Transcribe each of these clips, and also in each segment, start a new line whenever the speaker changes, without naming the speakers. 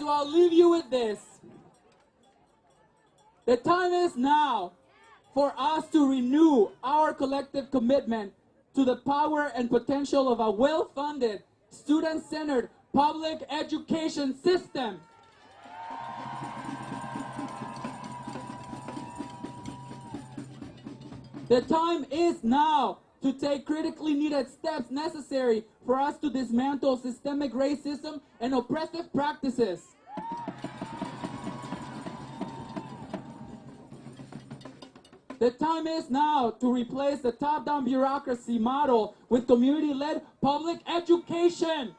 so I'll leave you with this. The time is now for us to renew our collective commitment to the power and potential of a well-funded, student-centered public education system. The time is now to take critically needed steps necessary for us to dismantle systemic racism and oppressive practices. The time is now to replace the top-down bureaucracy model with community-led public education.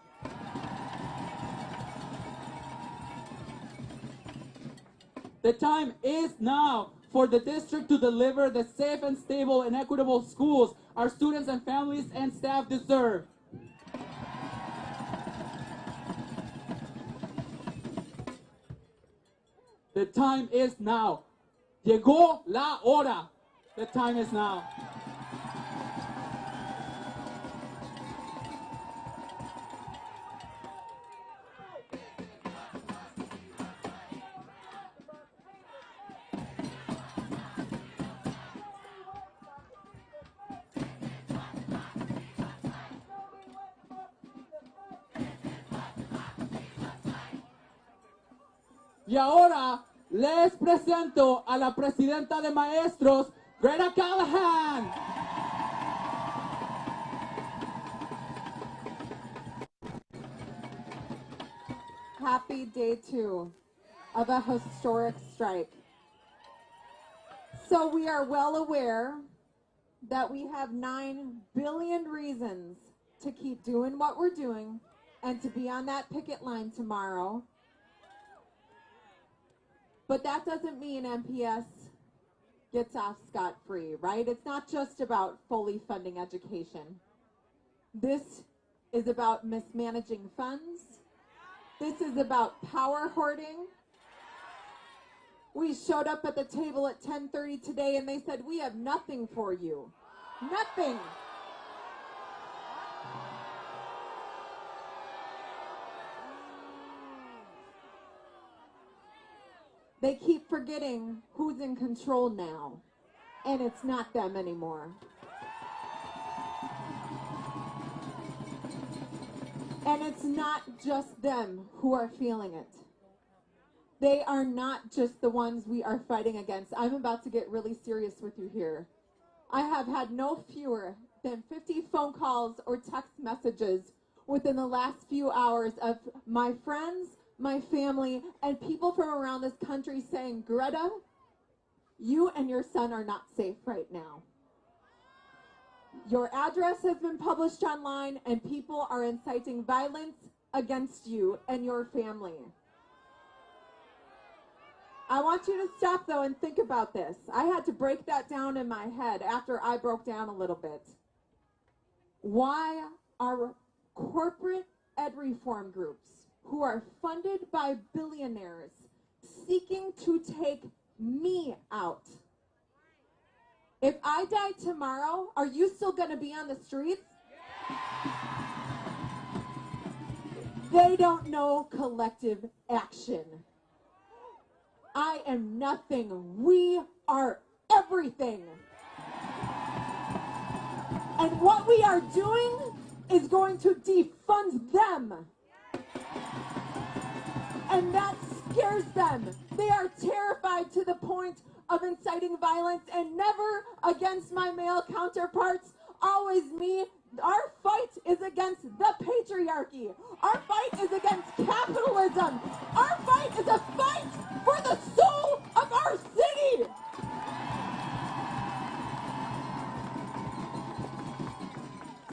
The time is now for the district to deliver the safe and stable and equitable schools our students and families and staff deserve. The time is now. Llegó la hora. The time is now. Y ahora les presento a la presidenta de maestros, Greta Callahan.
Happy day 2 of a historic strike. So we are well aware that we have 9 billion reasons to keep doing what we're doing and to be on that picket line tomorrow. But that doesn't mean MPS gets off scot-free, right? It's not just about fully funding education. This is about mismanaging funds. This is about power hoarding. We showed up at the table at 10:30 today and they said, we have nothing for you. Nothing. They keep forgetting who's in control now, and it's not them anymore. And it's not just them who are feeling it. They are not just the ones we are fighting against. I'm about to get really serious with you here. I have had no fewer than 50 phone calls or text messages within the last few hours of my friends, my family, and people from around this country saying, Greta, you and your son are not safe right now. Your address has been published online and people are inciting violence against you and your family. I want you to stop though and think about this. I had to break that down in my head after I broke down a little bit. Why are corporate ed reform groups who are funded by billionaires seeking to take me out? If I die tomorrow, are you still going to be on the streets? They don't know collective action. I am nothing. We are everything. And what we are doing is going to defund them. And that scares them. They are terrified to the point of inciting violence, and never against my male counterparts, always me. Our fight is against the patriarchy. Our fight is against capitalism. Our fight is a fight for the soul of our city.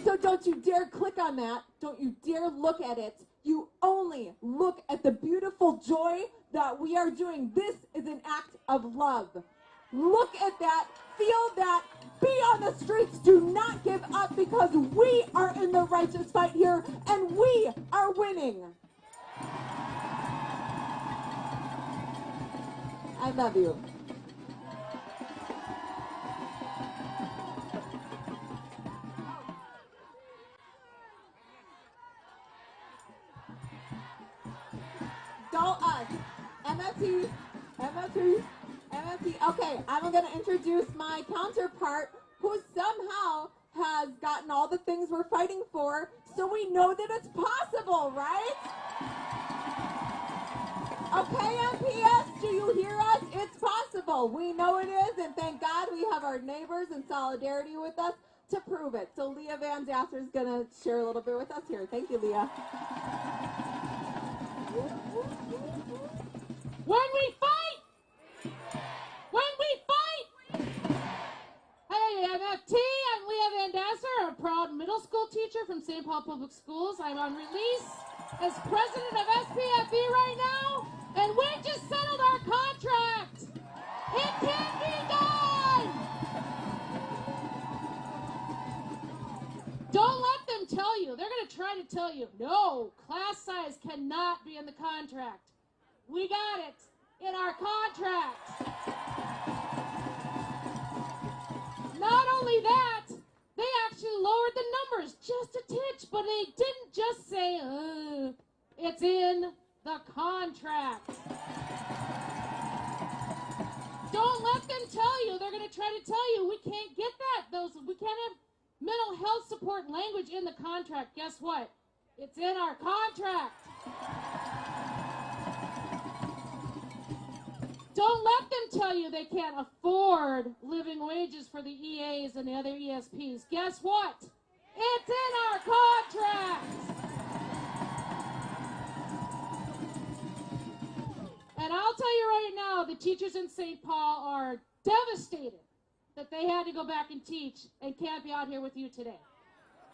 So don't you dare click on that. Don't you dare look at it. You only look at the beautiful joy that we are doing. This is an act of love. Look at that, feel that, be on the streets, do not give up, because we are in the righteous fight here and we are winning. I love you. Tell us. MFT, MFT, MFT. Okay, I'm going to introduce my counterpart who somehow has gotten all the things we're fighting for, so we know that it's possible, right? Okay, MPS, do you hear us? It's possible. We know it is, and thank God we have our neighbors in solidarity with us to prove it. So Leah Van Dasser is going to share a little bit with us here. Thank you, Leah.
When we fight! When we fight! Hey, MFT, I'm Leah Van Dasser, a proud middle school teacher from St. Paul Public Schools. I'm on release as president of SPFE right now, and we just settled our contract. It can be done! Don't let them tell you. They're going to try to tell you, no, class size cannot be in the contract. We got it in our contract. Not only that, they actually lowered the numbers just a titch, but they didn't just say, it's in the contract. Don't let them tell you. They're going to try to tell you we can't get that. We can't have mental health support language in the contract. Guess what? It's in our contract. Don't let them tell you they can't afford living wages for the EAs and the other ESPs. Guess what? It's in our contract. And I'll tell you right now, the teachers in St. Paul are devastated that they had to go back and teach and can't be out here with you today.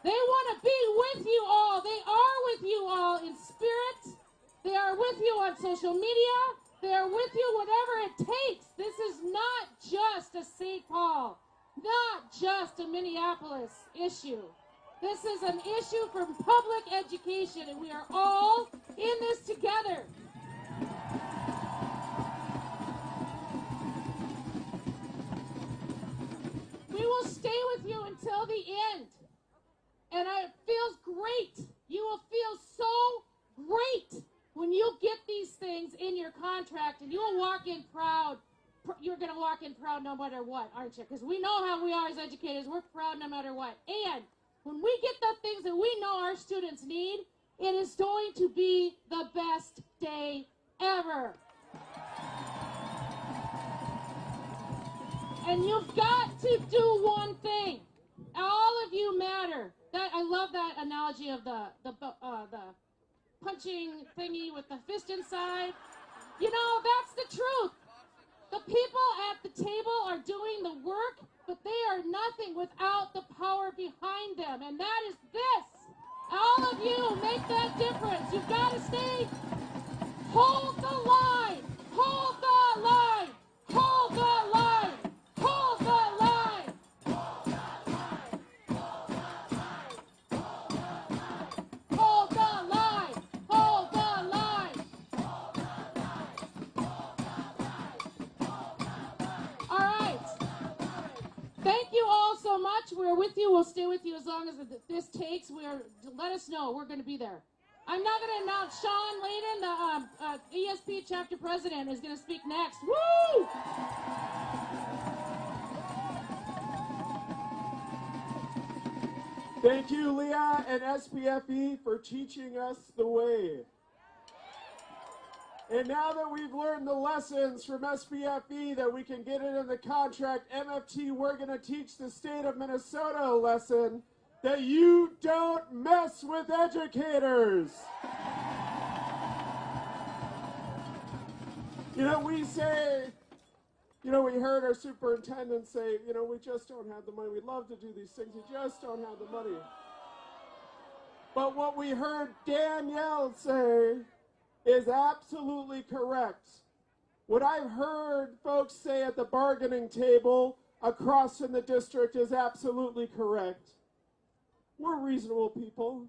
They want to be with you all. They are with you all in spirit. They are with you on social media. They are with you whatever it takes. This is not just a St. Paul, not just a Minneapolis issue. This is an issue for public education, and we are all in this together. We will stay with you until the end. And it feels great. You will feel so great when you get these things in your contract, and you will walk in proud. You're going to walk in proud no matter what, aren't you? Because we know how we are as educators. We're proud no matter what. And when we get the things that we know our students need, it is going to be the best day ever. And you've got to do one thing. All of you matter. I love that analogy of the punching thingy with the fist inside. You know, that's the truth. The people at the table are doing the work, but they are nothing without the power behind them, and that is this. All of you make that difference. You've got to stay. Hold the line. Hold the line. Hold the line. Hold the line. Hold the line. Hold the line. All right. Thank you all so much. We're with you. We'll stay with you as long as this takes. Let us know. We're going to be there. I'm not going to announce Sean Layden, the ESP chapter president, is going to speak next. Woo!
Thank you, Leah and SPFE, for teaching us the way. And now that we've learned the lessons from SPFE that we can get it in the contract, MFT, we're going to teach the state of Minnesota a lesson that you don't mess with educators. You know, we say, you know, we heard our superintendent say, you know, we just don't have the money. We'd love to do these things. We just don't have the money. But what we heard Danielle say is absolutely correct. What I've heard folks say at the bargaining table across in the district is absolutely correct. We're reasonable people.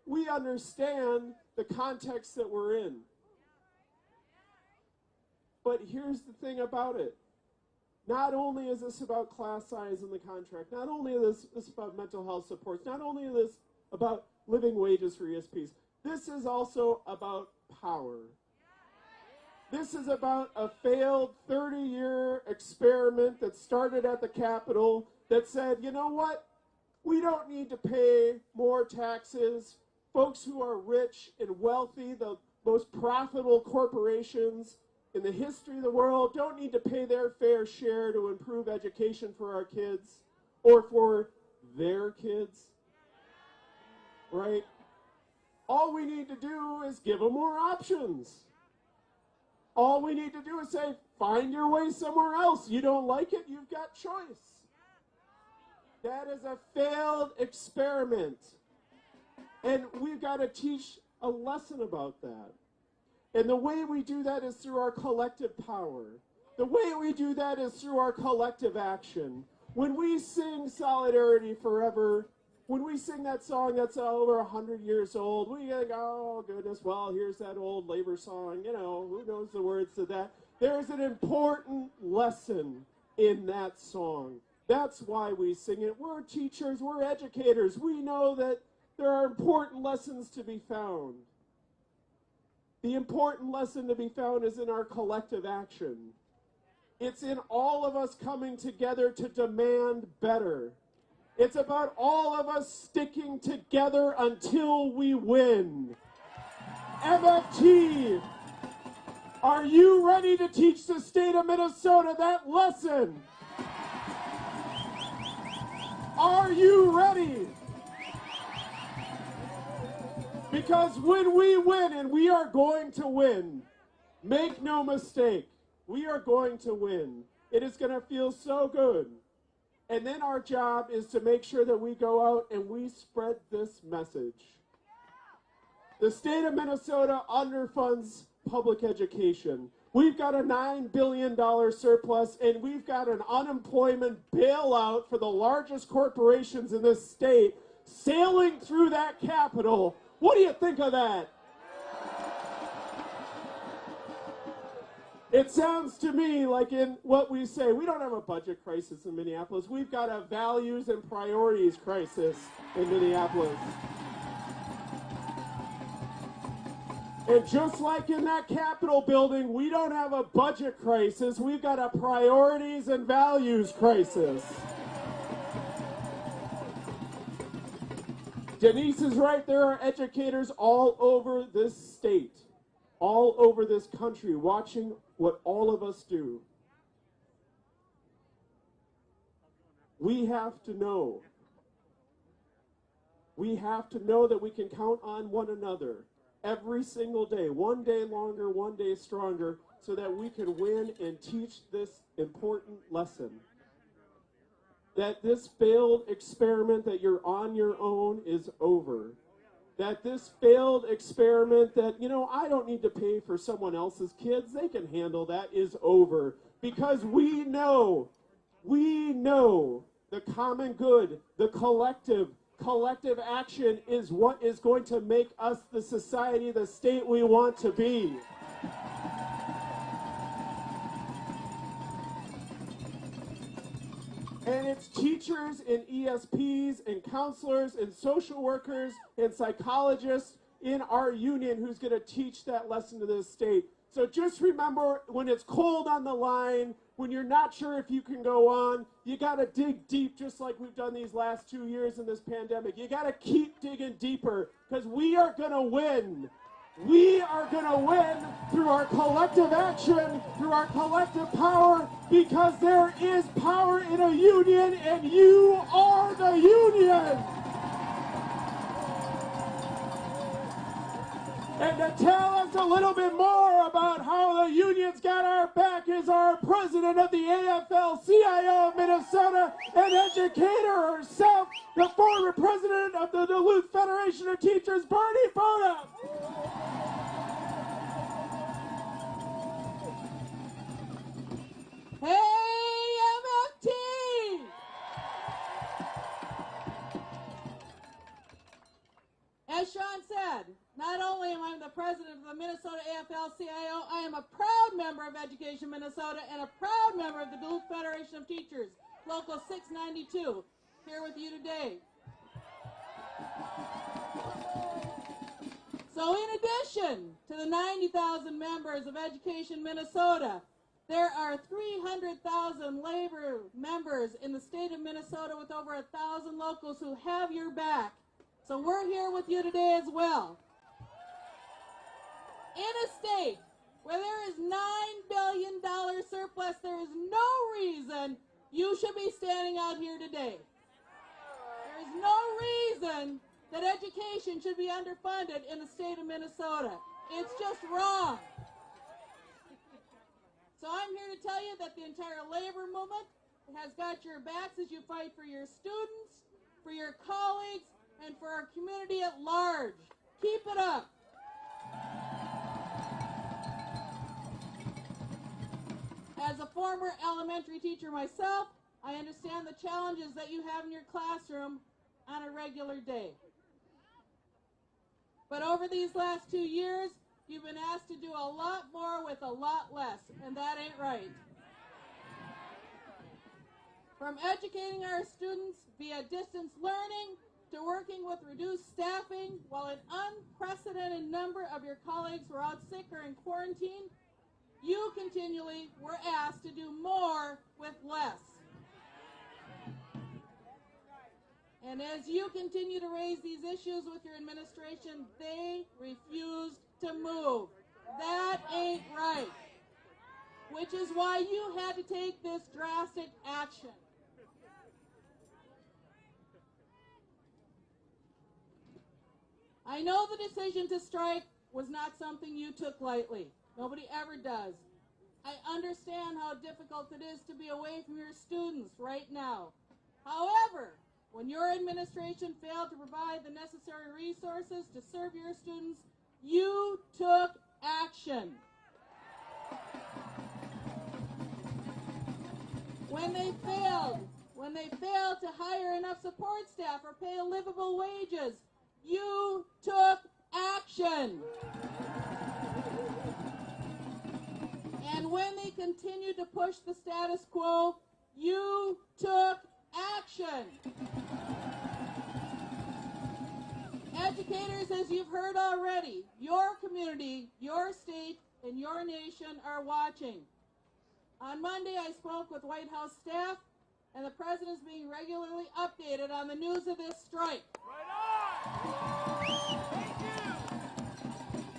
We understand the context that we're in. But here's the thing about it. Not only is this about class size in the contract, not only is this about mental health supports, not only is this about living wages for ESPs, this is also about power. This is about a failed 30-year experiment that started at the Capitol that said, you know what? We don't need to pay more taxes. Folks who are rich and wealthy, the most profitable corporations in the history of the world, don't need to pay their fair share to improve education for our kids or for their kids, right? All we need to do is give them more options. All we need to do is say, find your way somewhere else. You don't like it, you've got choice. That is a failed experiment. And we've got to teach a lesson about that. And the way we do that is through our collective power. The way we do that is through our collective action. When we sing Solidarity Forever, when we sing that song that's over 100 years old, we think, oh, goodness, well, here's that old labor song. You know, who knows the words to that? There's an important lesson in that song. That's why we sing it. We're teachers, we're educators. We know that there are important lessons to be found. The important lesson to be found is in our collective action. It's in all of us coming together to demand better. It's about all of us sticking together until we win. MFT, are you ready to teach the state of Minnesota that lesson? Are you ready? Because when we win, and we are going to win, make no mistake, we are going to win. It is going to feel so good. And then our job is to make sure that we go out and we spread this message. The state of Minnesota underfunds public education. We've got a $9 billion surplus, and we've got an unemployment bailout for the largest corporations in this state sailing through that Capitol. What do you think of that? It sounds to me like in what we say, we don't have a budget crisis in Minneapolis. We've got a values and priorities crisis in Minneapolis. And just like in that Capitol building, we don't have a budget crisis. We've got a priorities and values crisis. Denise is right. There are educators all over this state, all over this country, watching what all of us do. We have to know. We have to know that we can count on one another every single day, one day longer, one day stronger, so that we can win and teach this important lesson. That this failed experiment that you're on your own is over. That this failed experiment that, you know, I don't need to pay for someone else's kids, they can handle that, is over. Because we know the common good, the collective action is what is going to make us the society, the state we want to be. And it's teachers and ESPs and counselors and social workers and psychologists in our union who's going to teach that lesson to this state. So just remember, when it's cold on the line, when you're not sure if you can go on, you got to dig deep, just like we've done these last 2 years in this pandemic. You got to keep digging deeper, because we are going to win. We are going to win through our collective action, through our collective power, because there is power in a union, and you are the union. And to tell us a little bit more about how the union's got our back is our president of the AFL-CIO of Minnesota, an educator herself, the former president of the Duluth Federation of Teachers, Bernie Boda.
Hey, MFT! As Sean said, not only am I the president of the Minnesota AFL-CIO, I am a proud member of Education Minnesota and a proud member of the Duluth Federation of Teachers, Local 692, here with you today. So in addition to the 90,000 members of Education Minnesota, there are 300,000 labor members in the state of Minnesota with over 1,000 locals who have your back. So we're here with you today as well. In a state where there is $9 billion surplus, there is no reason you should be standing out here today. There is no reason that education should be underfunded in the state of Minnesota. It's just wrong. So I'm here to tell you that the entire labor movement has got your backs as you fight for your students, for your colleagues, and for our community at large. Keep it up. As a former elementary teacher myself, I understand the challenges that you have in your classroom on a regular day. But over these last 2 years, you've been asked to do a lot more with a lot less, and that ain't right. From educating our students via distance learning to working with reduced staffing while an unprecedented number of your colleagues were out sick or in quarantine, you continually were asked to do more with less. And as you continue to raise these issues with your administration, they refused to move. That ain't right. Which is why you had to take this drastic action. I know the decision to strike was not something you took lightly. Nobody ever does. I understand how difficult it is to be away from your students right now. However, when your administration failed to provide the necessary resources to serve your students, you took action. When they failed to hire enough support staff or pay livable wages, you took action. And when they continued to push the status quo, you took action. Educators, as you've heard already, your community, your state, and your nation are watching. On Monday, I spoke with White House staff, and the president is being regularly updated on the news of this strike. Right on! Thank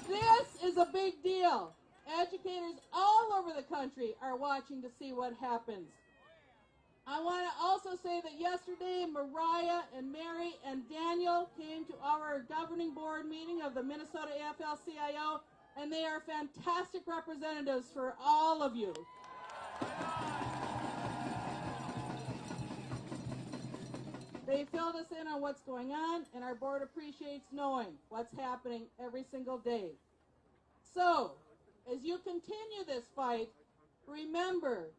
you! This is a big deal. Educators all over the country are watching to see what happens. I want to also say that yesterday, Mariah and Mary and Daniel came to our governing board meeting of the Minnesota AFL-CIO, and they are fantastic representatives for all of you. They filled us in on what's going on, and our board appreciates knowing what's happening every single day. So, as you continue this fight, remember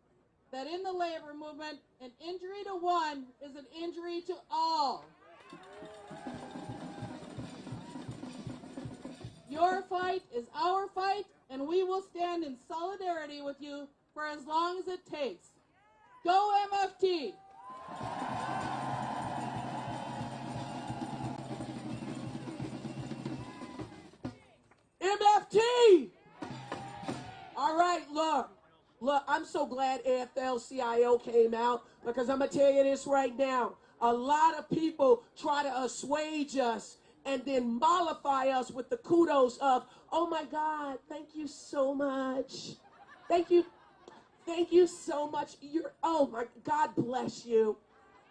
that in the labor movement, an injury to one is an injury to all. Your fight is our fight, and we will stand in solidarity with you for as long as it takes. Go MFT!
MFT! All right, look, I'm so glad AFL-CIO came out, because I'm going to tell you this right now. A lot of people try to assuage us and then mollify us with the kudos of, oh my God, thank you so much. Thank you so much. Oh my God bless you.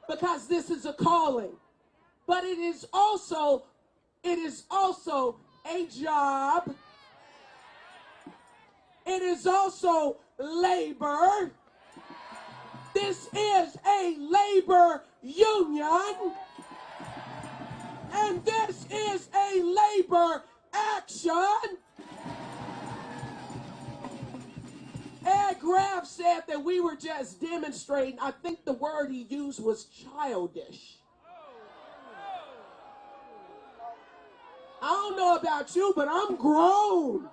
Because this is a calling. But it is also a job. It is also labor. This is a labor union. And this is a labor action. Ed Graff said that we were just demonstrating. I think the word he used was childish. I don't know about you, but I'm grown.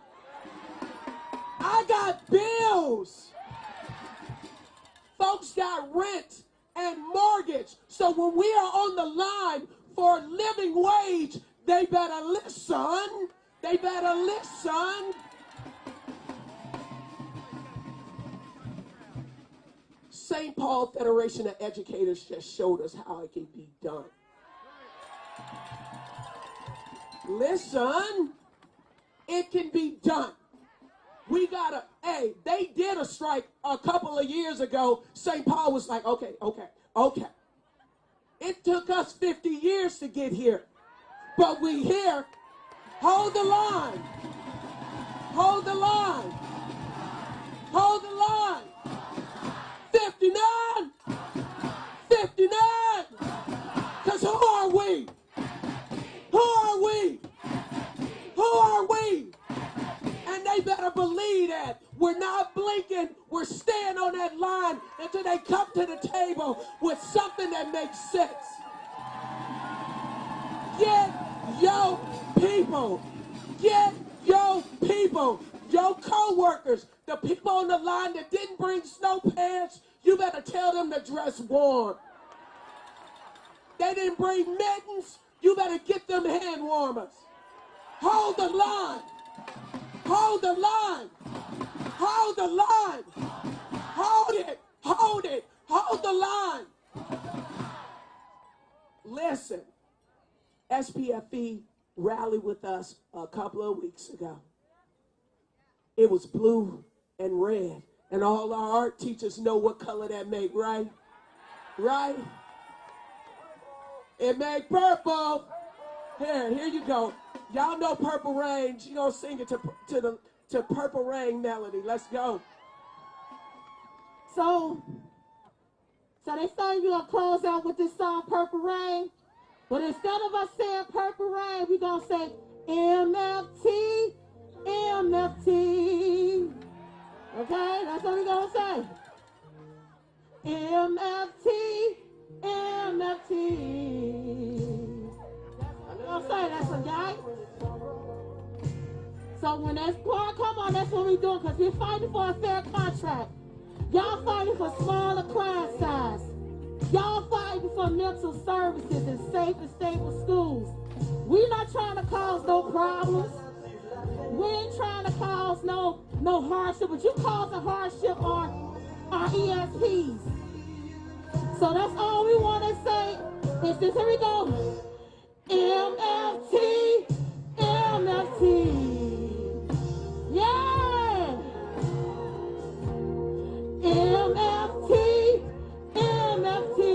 I got bills. Folks got rent and mortgage. So when we are on the line for living wage, they better listen. They better listen. St. Paul Federation of Educators just showed us how it can be done. Listen, it can be done. We gotta, hey, they did a strike a couple of years ago. St. Paul was like, okay. It took us 50 years to get here, but we here. Hold the line. Hold the line. Hold the line. 59. 59. Because who are we? Who are we? Who are we? And they better believe that. We're not blinking. We're staying on that line until they come to the table with something that makes sense. Get your people. Get your people. Your co-workers. The people on the line that didn't bring snow pants, you better tell them to dress warm. They didn't bring mittens, you better get them hand warmers. Hold the line. Hold the line. Hold the line. Hold it. Hold it. Hold the line. Listen, SPFE rallied with us a couple of weeks ago. It was blue and red. And all our art teachers know what color that make, right? Right? It make purple. Here you go. Y'all know Purple Rain. She gonna sing it to Purple Rain melody. Let's go.
So they started you gonna close out with this song, Purple Rain. But instead of us saying Purple Rain, we gonna say MFT, MFT. Okay, that's what we gonna say. MFT, MFT. I'm saying that's a guy. So when that part come on, that's what we doing, because we're fighting for a fair contract. Y'all fighting for smaller class size. Y'all fighting for mental services and safe and stable schools. We're not trying to cause no problems. We ain't trying to cause no hardship, but you cause a hardship on our ESPs. So that's all we want to say is this. Here we go. MFT, MFT. Yeah. MFT, MFT.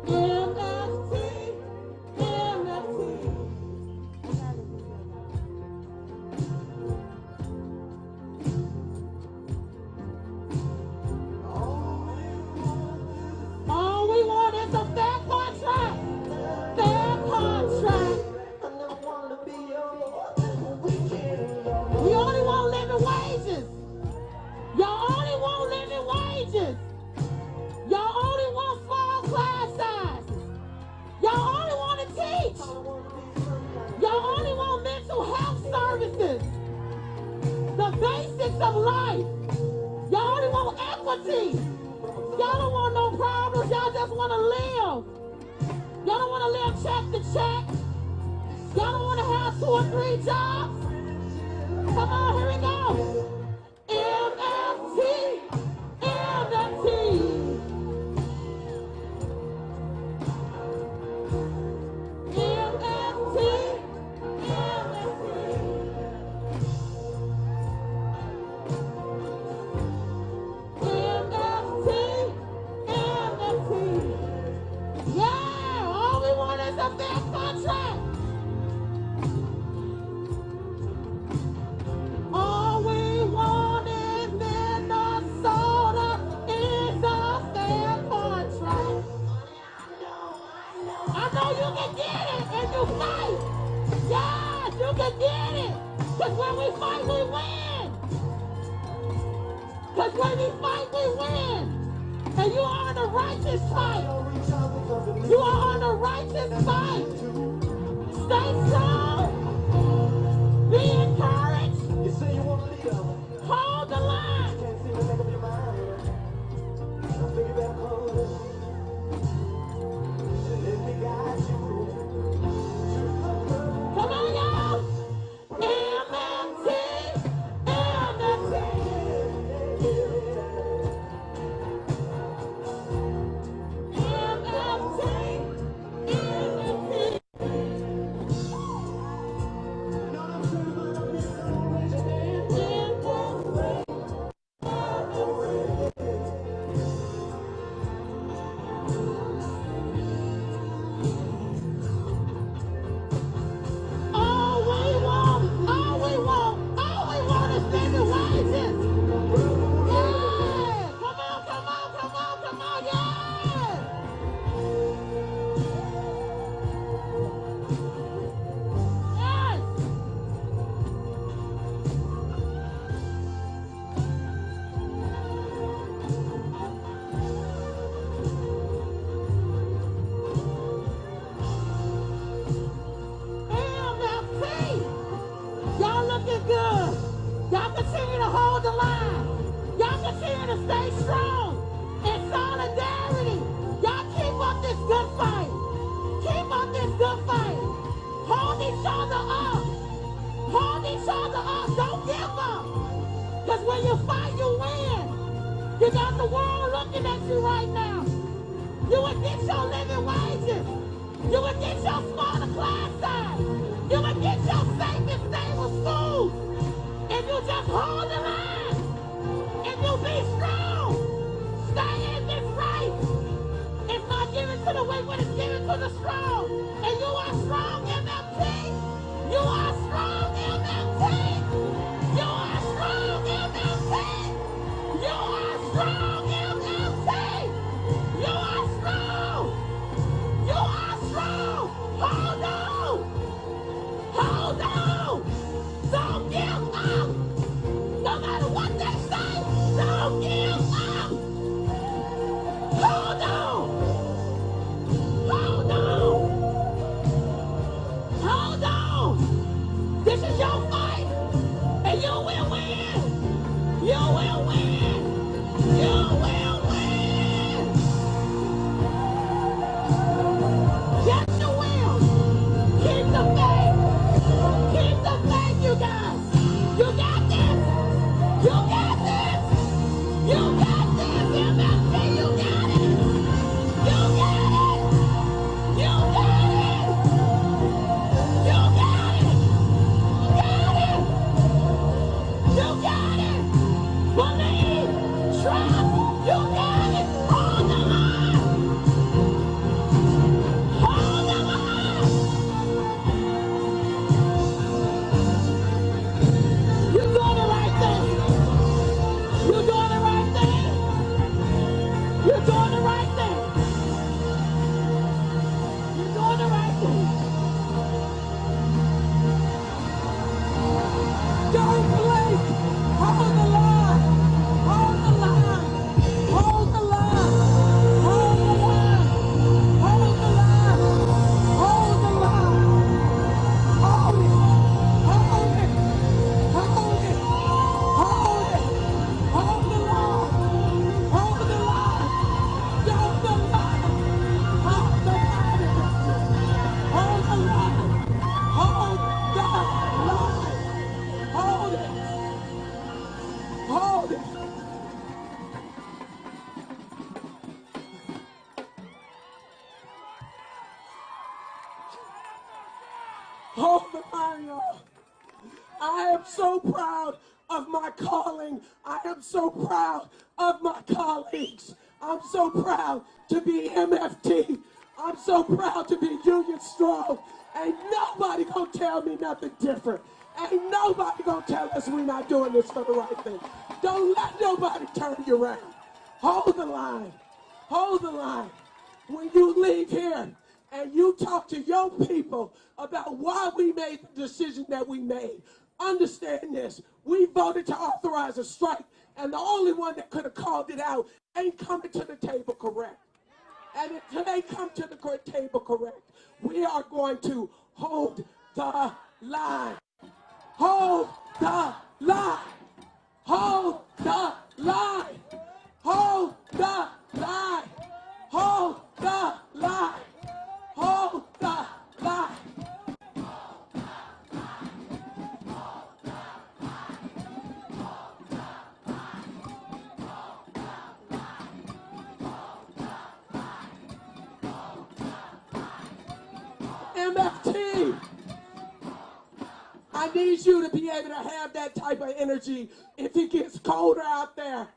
MFT, MFT. All we want is a fair contract. Fair contract. We only want living wages. Y'all only want living wages. Y'all only want small class sizes. Y'all only want to teach. Y'all only want mental health services. The basics of life. Y'all only want equity. Y'all don't want no problems. Y'all just want to live. Y'all don't want to live check to check. Y'all don't want to have 2 or 3 jobs. Come on, here we go. MFT, MFT. MFT, MFT, MFT. Yeah, all we want is a fair contract. All we want in Minnesota is a fair contract. I know you can get it and you fight. Yes, you can get it. Because when we fight, we win. Because when we fight, we win. And you are on a righteous fight. You are on a righteous fight. Stay strong. Be encouraged.
You say you want to leave.
Hold the line.
Can't seem to make up your mind. I'll figure back home. Let me guide
want the world looking at you right now. You would get your living wages. You would get your smaller class size. You would get your safe and stable schools. If you just hold the line. If you be strong. Stay in this race. It's not given to the weak, but it's given to the strong. And you are strong, MFT. You are strong, MFT. You are strong, MFT. You are strong, MFT. You are strong. You are strong. Hold on. Hold on. Don't give up. No matter what they say, don't give up. Hold on. Hold on. Hold on. This is your fight, and you will win. You will win. You will win. Yes, you will. Keep the faith. Keep the faith, you guys. You got this. You got this. You got this, MFT. You got it. You got it. You got it. You got it. You got it. Believe. Trust. You got it. Hold the line. Hold the line. You're doing the right thing. You're doing the right thing. You're doing the right thing. You're doing the right thing. Don't blink. Hold the line. Hold the line. Hold the line. Hold the line. Hold the line. Hold the line. Hold it. Hold it. Hold it. Hold it. Hold the line. Hold the line. Don't the line. Hold the line. Hold the line. Hold the line. Hold it. Hold it. Hold the line, y'all. I am so proud of my calling. I am so proud of my colleagues. I'm so proud to be MFT. I'm so proud to be Union Strong. Ain't nobody gonna tell me nothing different. Ain't nobody gonna tell us we're not doing this for the right thing. Don't let nobody turn you around. Hold the line. Hold the line. When you leave here and you talk to your people about why we made the decision that we made, understand this. We voted to authorize a strike, and the only one that could have called it out ain't coming to the table correct. And until they come to the table correct, we are going to hold the line. Hold the line. Hold the line. Hold the line. Hold the line. Hold the line. MFT, I need you to be able to have that type of energy if it gets colder out there.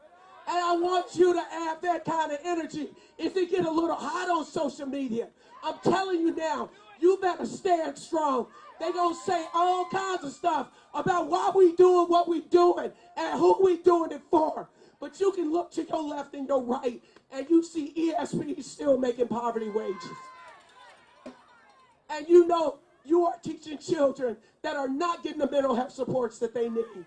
And I want you to have that kind of energy if it get a little hot on social media. I'm telling you now, you better stand strong. They gonna say all kinds of stuff about why we doing what we doing and who we doing it for. But you can look to your left and your right and you see ESP still making poverty wages. And you know you are teaching children that are not getting the mental health supports that they need.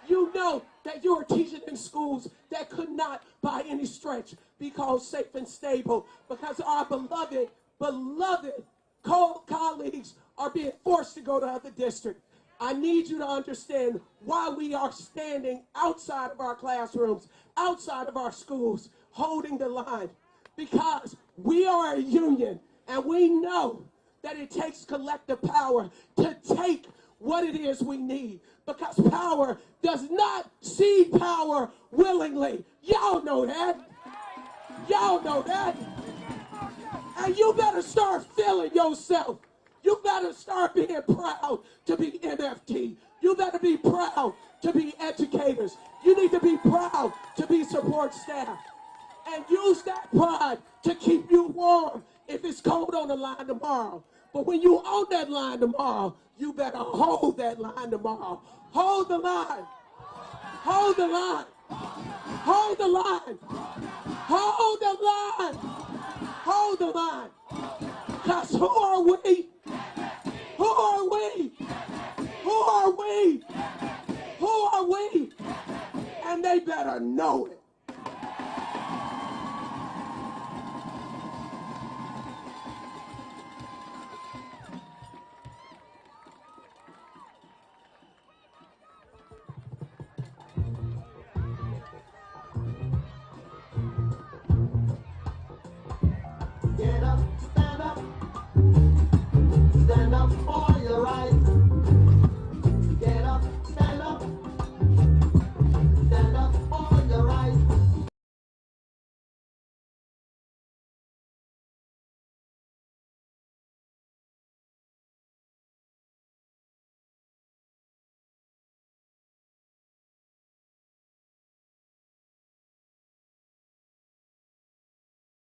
You know that you are teaching in schools that could not by any stretch be called safe and stable because our beloved colleagues are being forced to go to other districts. I need you to understand why we are standing outside of our classrooms, outside of our schools, holding the line. Because we are a union and we know that it takes collective power to take
what it is we need. Because power does not cede power willingly. Y'all know that. Y'all know that. And you better start feeling yourself. You better start being proud to be MFT. You better be proud to be educators. You need to be proud to be support staff. And use that pride to keep you warm if it's cold on the line tomorrow. But when you on that line tomorrow, you better hold that line tomorrow. Hold the line. Hold the line. Hold the line. Hold the line. Hold the line. Because who are we? Who are we? Who are we? Who are we? And they better know it.
Get up, stand up for